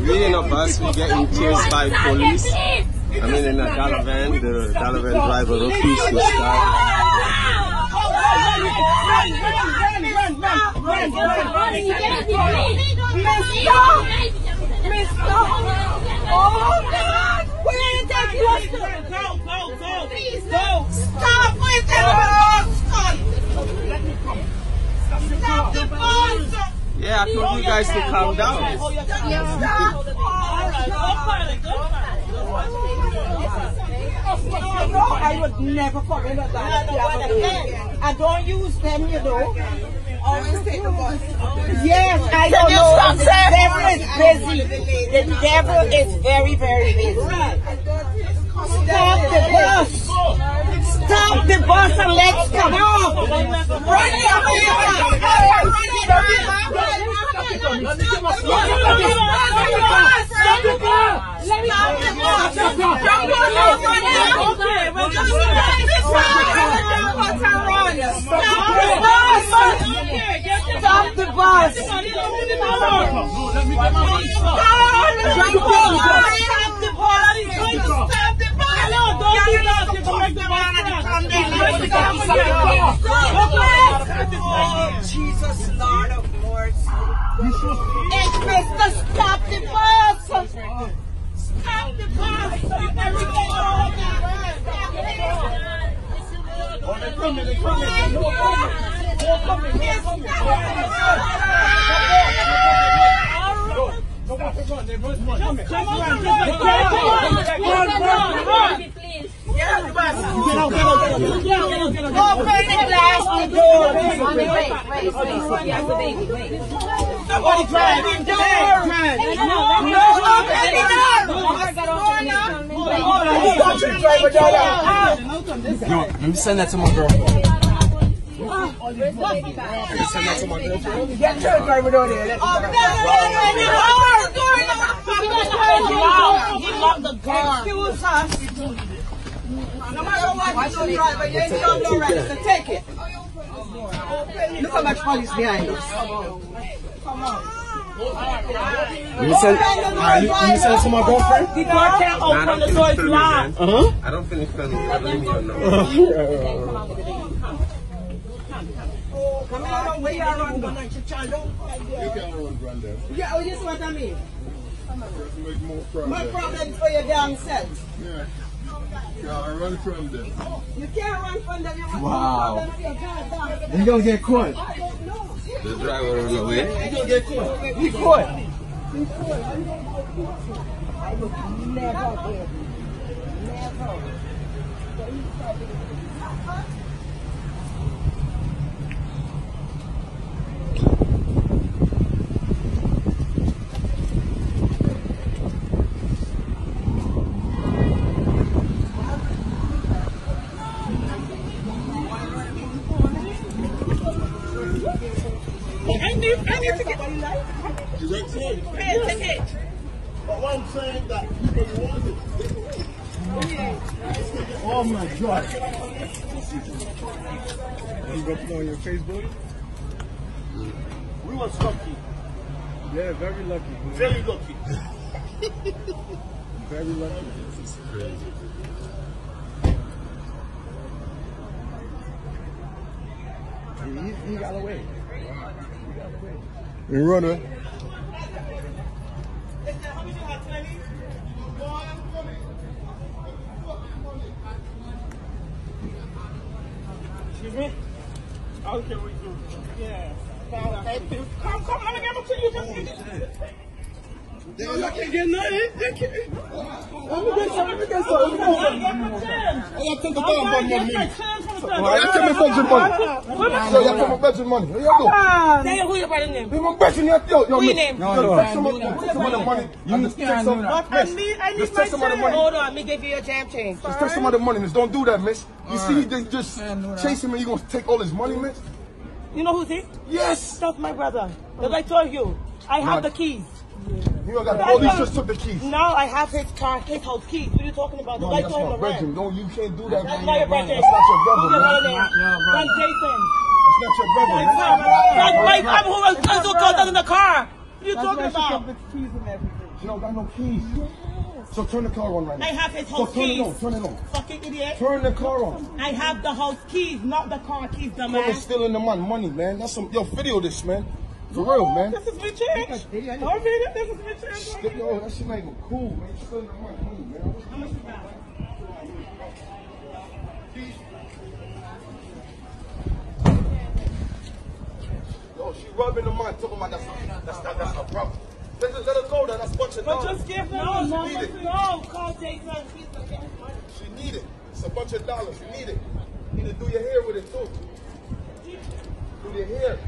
We in a bus, we getting chased by police. I mean, in a dollar van, the dollar van driver refused to stop. Oh God! Where are you taking us to? Go! Please, go! Stop with the bus! Stop the bus! Yeah, I told you guys to calm down. No, I would never forget that. I don't use them, you know. Always take the bus. Yes, I don't know. The devil is busy. The devil is very, very busy. Stop the bus. Stop the bus and let's come off. Run Stop the bus! Stop Jesus, Lord of mercy. Mr. Stop the bus! Stop the bus! Stop everything! They're coming. Open the glass door. Somebody drive the door. No, open the door. Let me send that to my girlfriend. Get your driver door there. He locked the door. Excuse us. No matter what, you don't drive, but you ain't got no right to take it. Look how much police behind us. Come on. You send it to my girlfriend? The door can't open, the door is locked. I don't finish filming. I don't even know. Come on, where you are run, you can't run, Grandad. Yeah, oh, this is what I mean. More problems for your damn self. Yeah. Yeah, I run from them. You can't run from them. Wow. You gonna get caught. The driver run away. You gonna get caught. He caught. I would never get. Never. I need to get you went in. Pay it. But one saying that people want it. Oh my God. You got it on your Facebook? We was lucky. Yeah, very lucky. Very lucky. Very lucky. This is crazy. He got away. You run it. Excuse me? Okay, we do. Yeah. Come, let me give it to you. Yo, I can't get nothing. Let me get some. I take the down money. I take my budget money. So you take my budget money. What you do? Say who you by the name? You my budget name. Yo, name? No, take some of the money. I need my money. Hold on, me give you your jam change. Just take some of the money, miss. Don't do that, miss. You see, they just chasing me. You gonna take all his money, miss? You know who's he? Yes. That's my brother. As I told you, I have the keys. You don't got all these just took the keys. No, I have his car, his house keys. What are you talking about? No, I that's told him my to rent. bedroom. No, you can't do that. That's not your brother. That's not your brother. Who's your brother man. name? That's Jason. That's not your brother. That's my brother who was called in the car. What are you talking about? You don't got no keys. So turn the car on right now. I have his So house turn keys. it on. Turn it on. Fucking idiot. Turn the car on. I have the house keys, not the car keys, You're dumbass. stealing the money, man. That's some. Yo, video this, man. For real, man. This is me change. This is me change. Yo, that shit not even cool, man. You're stealing the money, man. How much you got? Yo, she rubbing the money. Talking about that's her brother. Let her go. That's a bunch of But dollars. just give them No, the she need it. money. No, call Jason. He's gonna get his money. She need it. It's a bunch of dollars. You need it. You need to do your hair with it too. Do your hair.